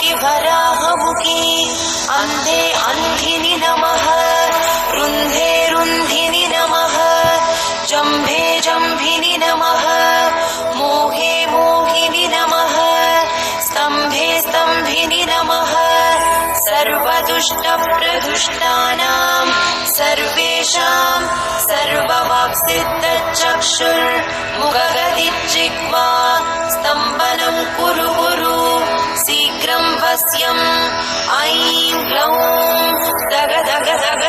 मुखि वराहमुखि अन्धे अन्धिनि नमः रुन्धे रुन्धिनि नमः जम्भे जम्भिनि नमः मोहे मोहिनि नमः स्तम्भे स्तम्भिनि नमः सर्वदुष्टप्रदुष्टानां सर्वेषां सर्ववाक्सिद्धचक्षुर्मुखगदिज्जिह्वा स्तम्भनं कुरु कुरु शीघ्रं वश्यम् ऐं ग्लौं दग दग दग